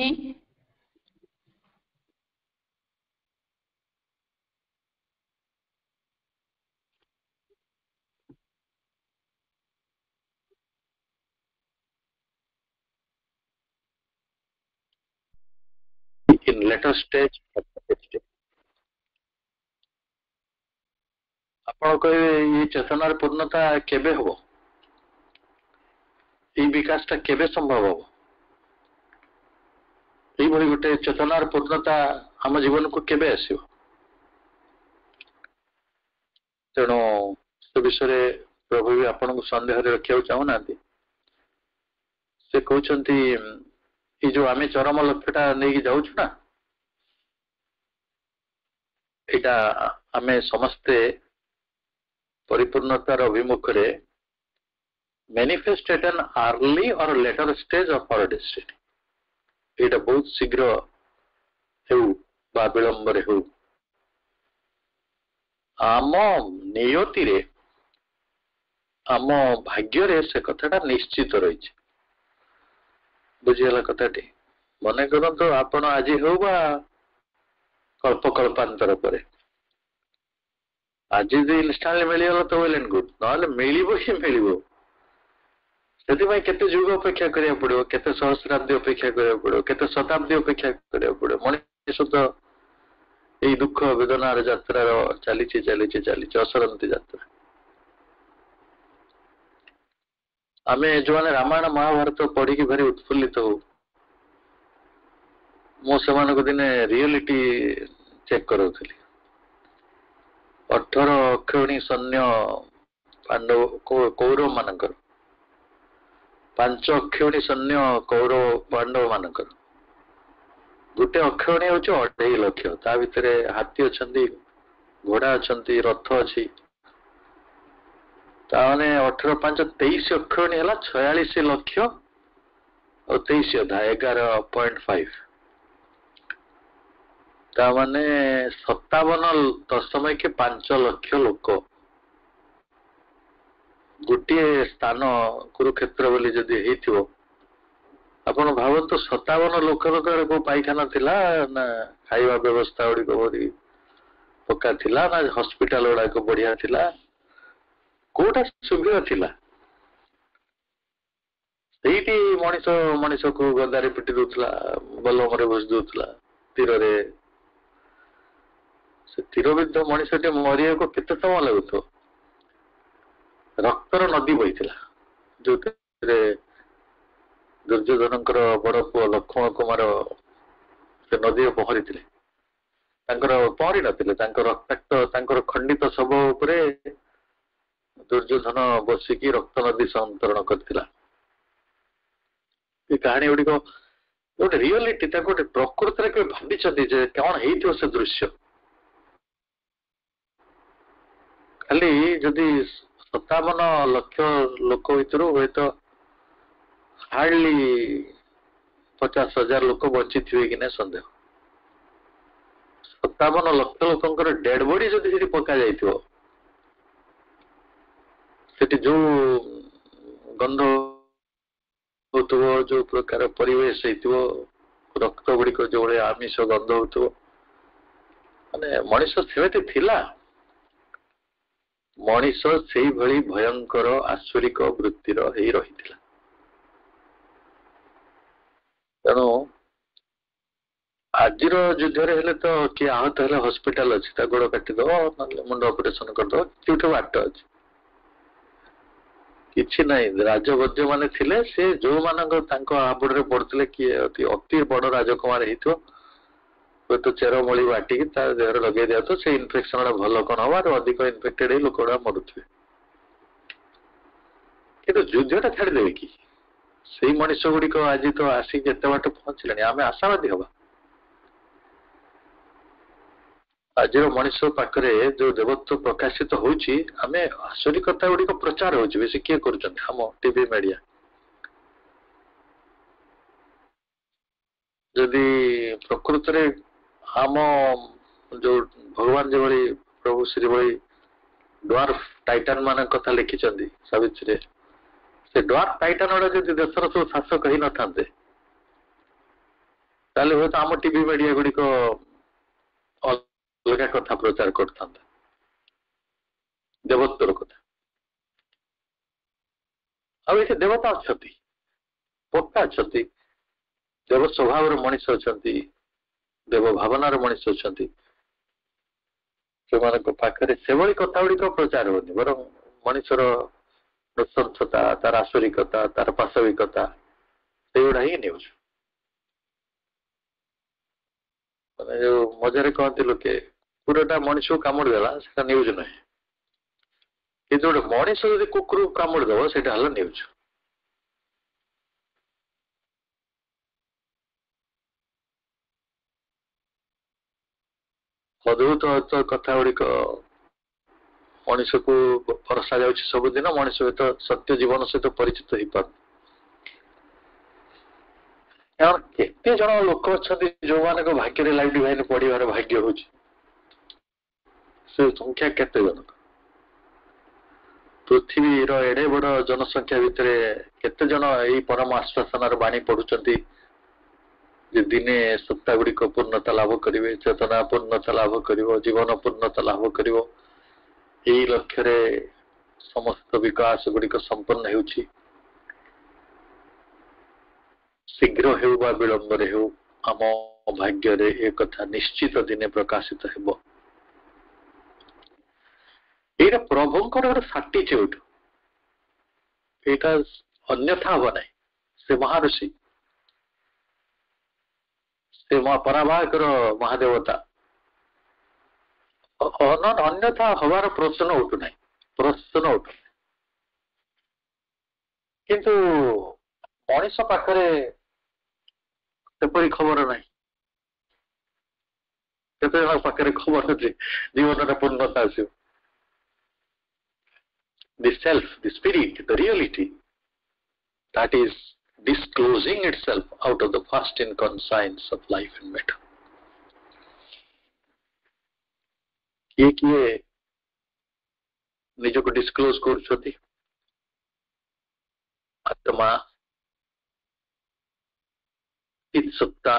in later stage। ଆପଣ କହିବେ ଏଇ ଚେତନାର ପୂର୍ଣ୍ଣତା କେବେ ହବ, ଏଇ ବିକାଶଟା କେବେ ସମ୍ଭବ ହବ? এইଭଳି ଗୋଟେ ଚେତନାର ପୂର୍ଣ୍ଣତା ଆମ ଜୀବନକୁ କେବେ ଆସିବ? ତେଣୁ ସେ ବିଷୟରେ ପ୍ରଭୁ ବି ଆପଣଙ୍କୁ ସନ୍ଦେହରେ ରଖିବାକୁ ଚାହୁଁନାହାନ୍ତି। ସେ କହୁଛନ୍ତି ଏଇ ଯୋଉ ଆମେ ଚରମ ଲକ୍ଷ୍ୟଟା ନେଇକି ଯାଉଛୁ ନା, ଏଇଟା ଆମେ ସମସ୍ତେ ପରିପୂର୍ଣ୍ଣତାର ଅଭିମୁଖରେ manifest at an early or later stage of our destiny। ଏଇଟା ବହୁତ ଶୀଘ୍ର ହେଉ ବା ବିଳମ୍ବରେ ହେଉ, ଆମ ନିୟତିରେ आम भाग्य से कथाटा निश्चित रही बुझीगला कथाटी मन करतु आपण आज हो कल्प कल्पांतर पर आज इनस्टाले मिलगला तो वेल एंड गुड ना मिल ही मिल से केते जुग अपेक्षा करा पड़ो केते सहस्राब्दी अपेक्षा करा पड़ो केते शताब्दी अपेक्षा करा पड़ो मनुष्य तो यही दुख वेदनार यात्रा चली चली असरंती यात्रा आमे जो मैंने रामायण महाभारत पढ़ी की भारी उत्फुल्लित हो मु दिने रियलिटी चेक करूली 18 अक्षौणी सैन्य पांडव कौरव मानकर 5 अक्षौणी सैन्य कौरव पांडव मानकर गोटे अक्षौणी हूँ 2.5 लाख ता भितर हाथी अच्छा घोड़ा अच्छा रथ अच्छी ताने 18 5 23 अक्षौणी है 46 लाख और 23 अधा 11.5 ताने 57.5 लाख लोक गोटे स्थान कुरुक्षेत्र बोली जदि हेइथिबो आपण भावतो 57 लोक को पाइखाना थिला ना खाइबा व्यवस्था गुड़ी बड़ी पक्का थिला ना हॉस्पिटल गुड़ा को बढ़िया थिला कोटा सुविधा थिला सेठी मनीष मनीष को गदारे पिटी दूसला बलमरे बस दूसला तीर रे से तीरबिद्ध मनीष मरिया को केते समय लगुतो रक्तर नदी बहीला जो दुर्योधन बड़ पुओ लक्ष्मण कुमार से नदी पहरी पहरी नथिले रक्ताक्त खंडित शव उपरे दुर्योधन बसिकी रक्त नदी संतरण करथिला कहानी गुड़ी गोटे रियलिटी गोटे प्रकृति के भावी कौन हो से दृश्य खाली जदि 57 लाख लोक भर हुए तो हार्डली 50,000 लोक बची थे कि नहीं सन्देह 57 लाख लोक डेड बॉडी जदि पका जाइथिबो सेठी जो गंध होतुबो जो प्रकार परिवेश हेतिबो रक्त गुड़िक जो भाई आमिष गंध होतुबो माने मनीष सेमती थिला मनीष से भली भयंकर आश्चर्यक वृत्तिर ही रही तेणु आज युद्ध हेले तो किए आहत हेले हॉस्पिटल अच्छी गोड़ काटिद मुंड ऑपरेशन करदो कि बाट अच्छी किसी ना राजवद्य माने थिले से जो मानक हाबुड़ पड़ते किए अति बड़ राजकुमार हो तो चेरमूली बाटिकी देहर लगे दिया तो से इन्फेक्शन भल कौन हम अधिक इनफेक्टेड लोक मरुवे कि युद्धटा छाड़देवे कि से मनीष गुड़िक आज तो आसिक एत बाट पहुंचले आम आशावादी हवा आज मनीष पाखे जो देवत्व प्रकाशित होची आम आश्चर्यकता गुड़िक प्रचार हो बेस किए करम टीवी मीडिया जदि प्रकृति आम जो भगवान जो भाई प्रभु श्री भाई ड्वार्फ टाइटान मान कथा लिखिं सावित्री से ड्वार्फ टाइटान गुड़ा जब देशर सब शासक ही न था हूँ आम टीवी मीडिया गुड़िक अलग कथा प्रचार करता देवत्वर कथा आ देवता अच्छा पक्का अच्छा देव स्वभाव मनीष अच्छा देव भावनार मनीष अच्छा से पाखे से भाई कथा गुड़िक प्रचार होनी बर मनीषर नृशंसता तार आश्चर्यकता तार पाशविकता से गुड़ा ही न्यूज मैंने जो मजारे कहते लोके कुकुरटा मनीष को कामुड़देला से न्यूज ना कि गोटे मनीष जब कुकुर कामुड़देव से न्यूज अद्भुत कथा गुड़िक मनीष को भरसा जा सबुदिन मनीष सहित सत्य जीवन सहित परिचित हो पार केते जन लोक अच्छा जो मान भाग्य लाइफ डिवाइन पढ़ार भाग्य हो संख्या केते जन पृथ्वीर एडे बड़ जनसंख्या भितर केते जन यही परम आश्वासनार बाणी पढ़ुचंती जे दिने सत्ता गुड़िक पूर्णता लाभ करेंगे, चेतना पूर्णता लाभ कर, जीवन पूर्णता लाभ कर, यही लक्ष्य रे समस्त विकास गुड़िक संपन्न होउछि। शीघ्र हेउ बा विलंबरे हेउ आम भाग्य रे एक कथा निश्चित दिने प्रकाशित हेबो। एटा प्रभुंकर सार्टिट्यूड, एटा अन्यथा हम ना। से महर्षि, से पराभाकर महादेवता, अन्यथा हमार प्रश्न उठुना, प्रश्न उठुना। किंतु मनीष पाखरे खबर ना, पाखे खबर अच्छे जीवन पूर्णता आस। The self, the spirit, the reality that is disclosing itself out of the first inconscience of life and matter. ये किए निज को डिस्क्लोज कर आत्मा, चित सत्ता,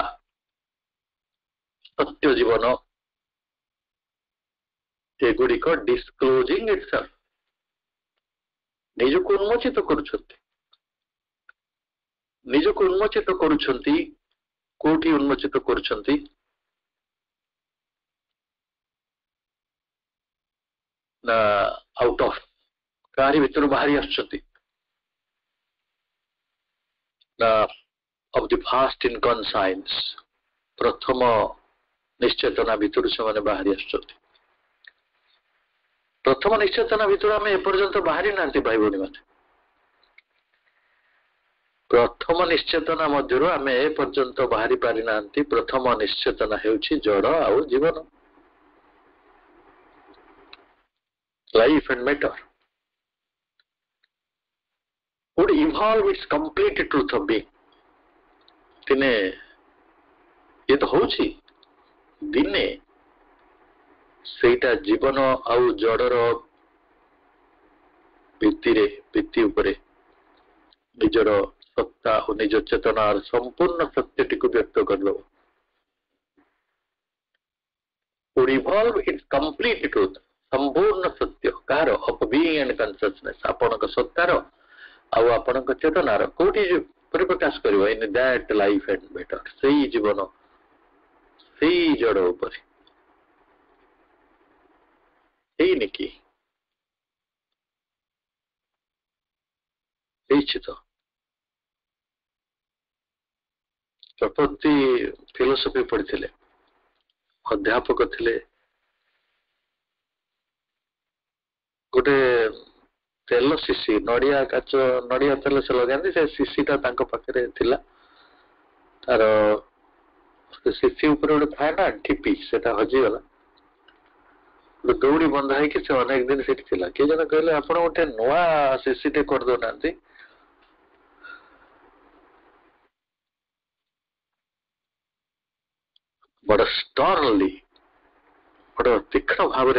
सत्य जीवन, एगुड़िक डिस्क्लोजिंग इटसेल्फ निज को उन्मोचित करुछंती। निज को उन्मोचित करुछंती, कोठी उन्मोचित करुछंती ना आउट ऑफ कारी भितर बाहरी आछंती ना ऑफ द फास्ट इनकॉन्साइंस, प्रथम निश्चेतना भितर से माने बाहरी आछंती। प्रथम निश्चेतना भितर आम एपर्यंत बाहरी नांती भाई भौणी माने। प्रथम निश्चेतना मध्य आम एपर्यंत बाहरी पारि नांती। प्रथम निश्चेतना हेउछि जड़ आउ जीवन, life and matter would evolve its complete truth of being. दिने ये तो होछि दिने सेटा जीवन आउ जड़र भित्ति उपरे निजर सत्ता और निज चेतनार संपूर्ण सत्यटी को व्यक्त कर दो। would evolve its complete truth, संपूर्ण सत्य कार of being and consciousness, आपनक सत्तार आउ आपनक चेतनार कोठी परिप्रकाश करिवो in that life and matter, सेही जीवन सेही जड़ उपरे। यही निकी तो चतुर्थी फिलोसफी पढ़ी, अध्यापक थे, गोटे तेल शिशी नड़िया काच नड़िया तेल से लगाती से शिशीटा पाखे थिला, तार शिशी उपर गोटे थाए ना ठिपी, से हजिगला। दौड़ी बंधा है से अनेक दिन से किए जन कहले आप गोटे नुआ शिशीटे कर दौना, बड़ स्टर्नली बड़ तीक्ष्ण भाव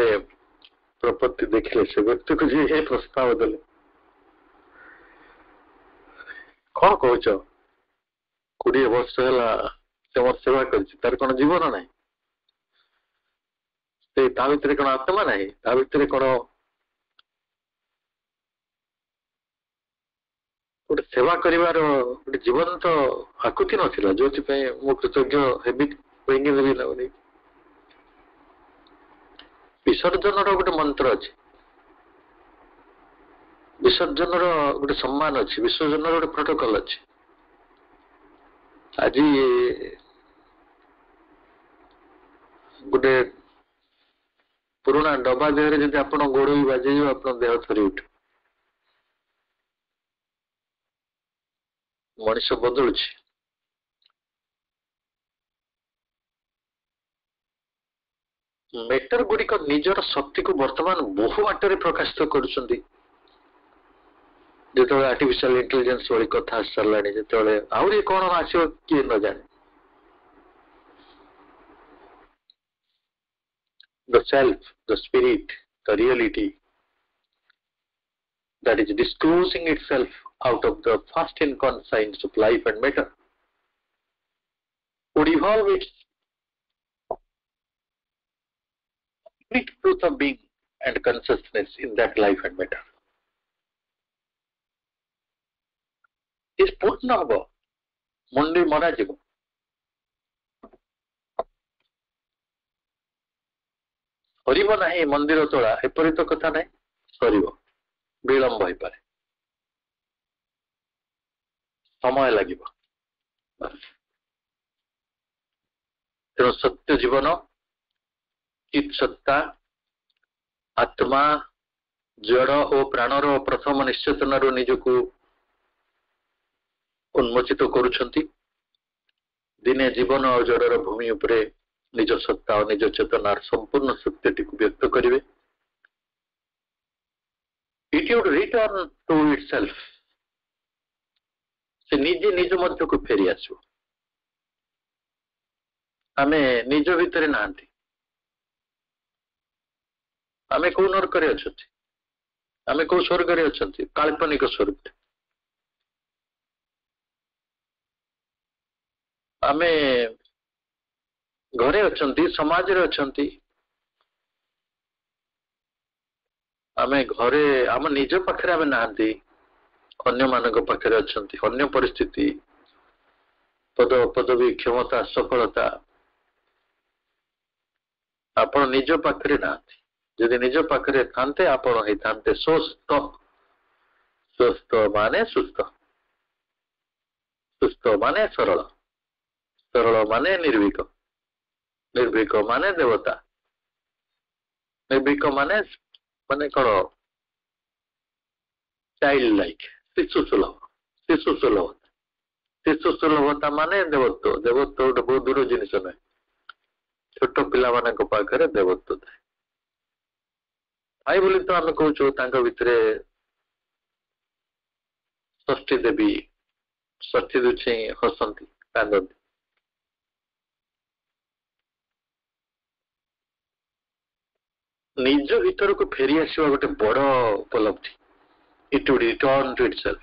प्रपत्ति देखिले से व्यक्ति को जी प्रस्ताव देले कौन कौच 20 वर्ष है से मोर सेवा कर कौन जीवन ना भितर कौन आत्मा ना भितर कौन गोटे सेवा कर जीवन तो आकुति नाला जो मु कृतज्ञ हेबी विसर्जन गोटे मंत्र अच्छे, विसर्जन गोटे सम्मान अच्छे, विसर्जन गोटे प्रोटोकॉल अच्छे। आज गोटे पुराना डबा देहरे जब आप गोड़ भी बाजे आप देह थरी उठ मनीष बदलु मेटर गुड़िक निजर शक्ति को वर्तमान बहु बाटर प्रकाशित कर आर्टिफिशियल इंटेलिजेंस वाली कथा सारा जो आहरी कौन आसो किए न जाने। The self, the spirit, the reality that is disclosing itself out of the first inconscience of life and matter would evolve its complete truth of being and consciousness in that life and matter. Is Purna haba, Mundi mara jibo. Saribo nahi mandiro tola, epari to katha nahi, saribo. Bilamb hoipare. Samay lagibo. ତେଣୁ ସତ୍ୟ ଜୀବନ ଚିତ୍ ସତ୍ତା ଆତ୍ମା ଜଡ଼ ଓ ପ୍ରାଣର ପ୍ରଥମ ନିଶ୍ଚେତନାରୁ ନିଜକୁ ଉନ୍ମୋଚିତ କରୁଛନ୍ତି। ଦିନେ ଜୀବନ ଓ ଜଡ଼ର ଭୂମି ଉପରେ ନିଜ ସତ୍ତା ଓ ନିଜ ଚେତନାର ସମ୍ପୂର୍ଣ୍ଣ ସତ୍ୟଟିକୁ ବ୍ୟକ୍ତ କରିବେ। It would return to itself. ସେ ନିଜେ ନିଜ ମଧ୍ୟକୁ ଫେରି ଆସିବ। ଆମେ ନିଜ ଭିତରେ ନାହାନ୍ତି, ଆମେ କୋଉ ନରକରେ ଅଛନ୍ତି, ଆମେ କୋଉ ସ୍ୱର୍ଗରେ ଅଛନ୍ତି, କାଳ୍ପନିକ ସ୍ୱର୍ଗରେ। ଆମେ ଘରେ ଅଛନ୍ତି, ସମାଜରେ ଅଛନ୍ତି, ଆମେ ଘରେ ଆମ ନିଜ ପାଖରେ ଆମେ ନାହାନ୍ତି, ଅନ୍ୟମାନଙ୍କ ପାଖରେ ଅଛନ୍ତି। ଅନ୍ୟ ପରିସ୍ଥିତି, ପଦବୀ, କ୍ଷମତା, ସଫଳତା, ଆପଣ ନିଜ ପାଖରେ ନାହାନ୍ତି। ଯଦି ନିଜ ପାଖରେ ଥାନ୍ତେ ଆପଣ ହେଇଥାନ୍ତେ ସ୍ୱସ୍ଥ। ସ୍ୱସ୍ଥ ମାନେ ସୁସ୍ଥ, ସୁସ୍ଥ ମାନେ ସରଳ, ସରଳ ମାନେ ନିର୍ଭୀକ, ନିର୍ଭୀକ ମାନେ ଦେବତା, ନିର୍ଭୀକ ମାନେ ମାନେ କଣ ଚାଇଲ୍ଡ ଲାଇକ୍, ଶିଶୁ ସୁଲଭ, ଶିଶୁ ସୁଲଭତା। ଶିଶୁ ସୁଲଭତା ମାନେ ଦେବତ୍ୱ। ଦେବତ୍ୱ ଗୋଟେ ବହୁତ ଦୂର ଜିନିଷ ନୁହେଁ। ଛୋଟ ପିଲାମାନଙ୍କ ପାଖରେ ଦେବତ୍ୱ ଥାଏ। ଭାଇ ବୋଲି ତ ଆମେ କହୁଛୁ ତାଙ୍କ ଭିତରେ ଷଷ୍ଠୀ ଦେବୀ, ଷଷ୍ଠୀ ଦୁଛି ହସନ୍ତି, କାନ୍ଦନ୍ତି। ନିଜ ଭିତରକୁ ଫେରି ଆସିବା ଗୋଟେ ବଡ ଉପଲବ୍ଧି। It would return to itself.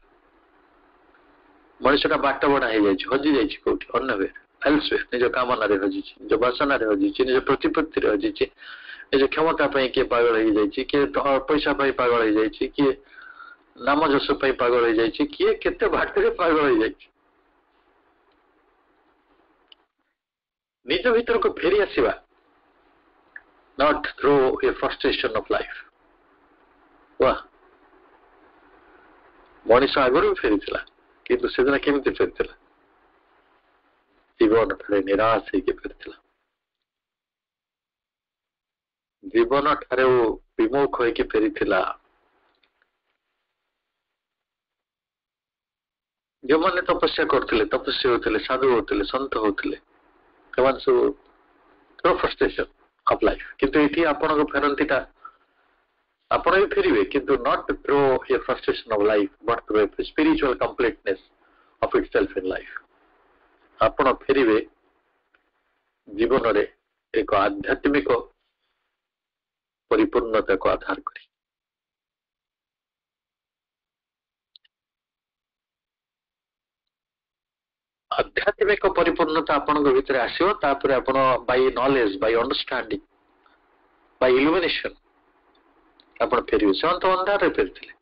ମଣିଷଟା ବାଟ ବଣା ହେଇଯାଇଛି, ହଜି ଯାଇଛି କୋଉଠି, ଅନ୍ୟବେଳେ elsewhere, ନିଜ କାମନାରେ ହଜିଛି, ନିଜ ବାସନାରେ ହଜିଛି, ନିଜ ପ୍ରତିପତ୍ତିରେ ହଜିଛି, ନିଜ କ୍ଷମତା ପାଇଁ କିଏ ପାଗଳ ହେଇଯାଇଛି, କିଏ ପଇସା ପାଇଁ ପାଗଳ ହେଇଯାଇଛି, କିଏ ନାମ ଯଶ ପାଇଁ ପାଗଳ ହେଇଯାଇଛି, କିଏ କେତେ ବାଟରେ ପାଗଳ ହେଇଯାଇଛି। ନିଜ ଭିତରକୁ ଫେରି ଆସିବା, not through a frustration of life. ୱାହ, ମଣିଷ ଆଗରୁ ବି ଫେରିଥିଲା, କିନ୍ତୁ ସେଦିନ କେମିତି ଫେରିଥିଲା? ଜୀବନ ଠାରେ ନିରାଶ ହେଇକି ଫେରିଥିଲା, ଜୀବନ ଠାରେ ବିମୁଖ ହେଇକି ଫେରିଥିଲା। ଯେଉଁମାନେ ତପସ୍ୟା କରୁଥିଲେ, ତପସ୍ୟା ହଉଥିଲେ, ସାଧୁ ହଉଥିଲେ, ସନ୍ଥ ହଉଥିଲେ, ସେମାନେ ସବୁ through frustration of life। କିନ୍ତୁ ଏଠି ଆପଣଙ୍କ ଫେରନ୍ତିଟା, ଆପଣ ବି ଫେରିବେ, କିନ୍ତୁ not through a frustration of life, but through a spiritual completeness of itself in life। ଆପଣ ଫେରିବେ ଜୀବନରେ ଏକ ଆଧ୍ୟାତ୍ମିକ ପରିପୂର୍ଣ୍ଣତାକୁ ଆଧାର କରି। ଆଧ୍ୟାତ୍ମିକ ପରିପୂର୍ଣ୍ଣତା ଆପଣଙ୍କ ଭିତରେ ଆସିବ, ତାପରେ ଆପଣ Bai knowledge, Bai understanding, Bai illumination ଆପଣ ଫେରିବେ। ସେମାନେ ତ ଅନ୍ଧାରରେ ଫେରିଥିଲେ,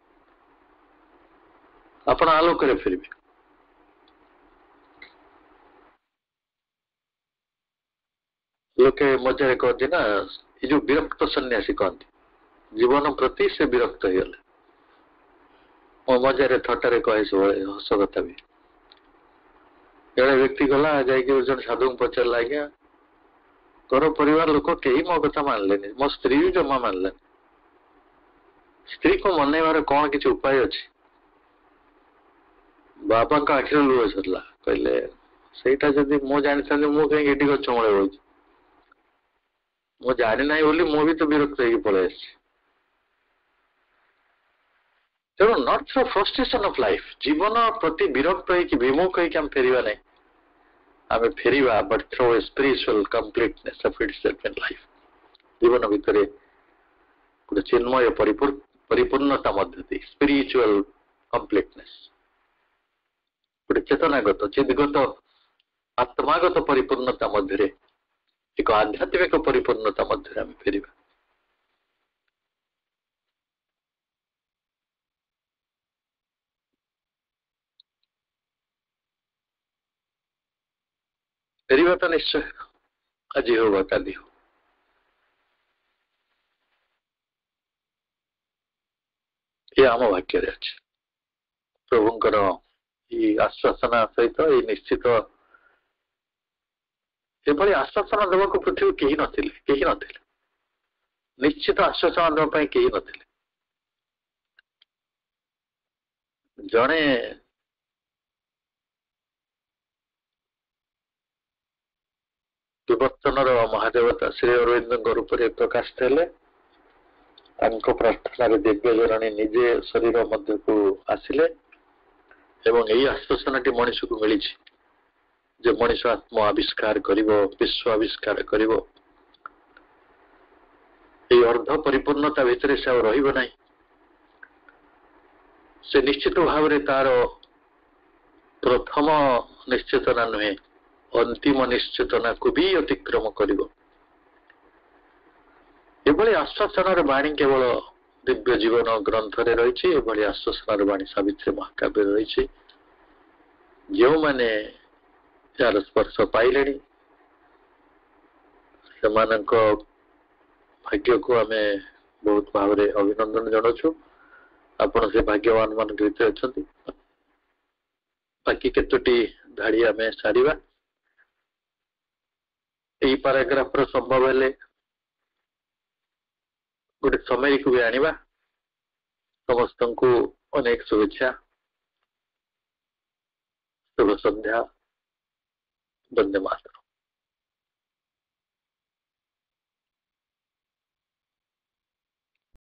ଆପଣ ଆଲୋକରେ ଫେରିବେ। ଲୋକେ ମଜାରେ କହନ୍ତି ନା, ଏ ଯୋଉ ବିରକ୍ତ ସନ୍ନ୍ୟାସୀ କହନ୍ତି, ଜୀବନ ପ୍ରତି ସେ ବିରକ୍ତ ହେଇଗଲେ। ମୋ ମଜାରେ ଥଟାରେ କହେ ସବୁବେଳେ, ହସ କଥା ବି। ଜଣେ ବ୍ୟକ୍ତି ଗଲା, ଯାଇକି ଜଣେ ସାଧୁଙ୍କୁ ପଚାରିଲା, ଆଜ୍ଞା ଘର ପରିବାର ଲୋକ କେହି ମୋ କଥା ମାନିଲେନି, ମୋ ସ୍ତ୍ରୀ ବି ଜମା ମାନିଲେନି, ସ୍ତ୍ରୀକୁ ମନେଇବାର କଣ କିଛି ଉପାୟ ଅଛି? ବାପାଙ୍କ ଆଖିରେ ଲୁହ ଝରିଲା, କହିଲେ ସେଇଟା ଯଦି ମୁଁ ଜାଣିଥାନ୍ତି ମୁଁ କାହିଁକି ଏଠି ଗଛ ମୂଳେ ରହୁଛି, ମୁଁ ଜାଣିନାହିଁ ବୋଲି ମୁଁ ବି ତ ବିରକ୍ତ ହେଇକି ପଳେଇ ଆସିଛି। ତେଣୁ ନଟ୍ ଥ୍ରୋ ଫ୍ରଷ୍ଟ୍ରେସନ ଅଫ୍ ଲାଇଫ, ଜୀବନ ପ୍ରତି ବିରକ୍ତ ହେଇକି ବିମୁଖ ହେଇକି ଆମେ ଫେରିବା ନାହିଁ, ଆମେ ଫେରିବା but through a spiritual completeness of itself in life. ଜୀବନ ଭିତରେ ଗୋଟେ ଚିନ୍ମୟ परिपूर्णता मध्य दे स्पिरिचुअल कंप्लीटनेस गोटे चेतनागत चिदगत आत्मागत परिपूर्णता मध्य एक आध्यात्मिक परिपूर्णता मध्य आम फेर फेरवा निश्चय आज हो काली हो ये आम भाग्य अच्छे प्रभुंकर आश्वासना सहित ये निश्चित एभली आश्वासन देवाक पृथ्वी कहीं नथिले निश्चित आश्वासन देवाई कहीं नथिले जड़े विवर्तन महादेवता श्री अरविंद रूप में प्रकाशित हेले प्रार्थना दिव्य जरणी निजे शरीर मध्य को आसिले एवं यही आश्वासन टी मनुष्य को मिली जे मनुष्य आत्मा आविष्कार करिवो विश्व आविष्कार करिवो ये अर्ध परिपूर्णता भितर से रहिबो नाही से निश्चित भाव रे तार प्रथम निश्चेतना नुहे अंतिम निश्चेतना को भी अतिक्रम करिवो एभली आश्वासन बाणी केवल दिव्य जीवन ग्रंथ रे रही एभली आश्वासन बाणी सावित्री महाकाव्य रही जो माने यार स्पर्श पाइले भाग्य को आम बहुत भाव अभिनंदन जनाऊँ आपण से भाग्यवान मान भीतर अच्छा बाकी केतोटी धाड़ी आम सारिबा यही पैराग्राफ संभव हेले गोटे समय को भी आनिबा समस्त को अनेक शुभेच्छा शुभ संध्या वंदे मातरम।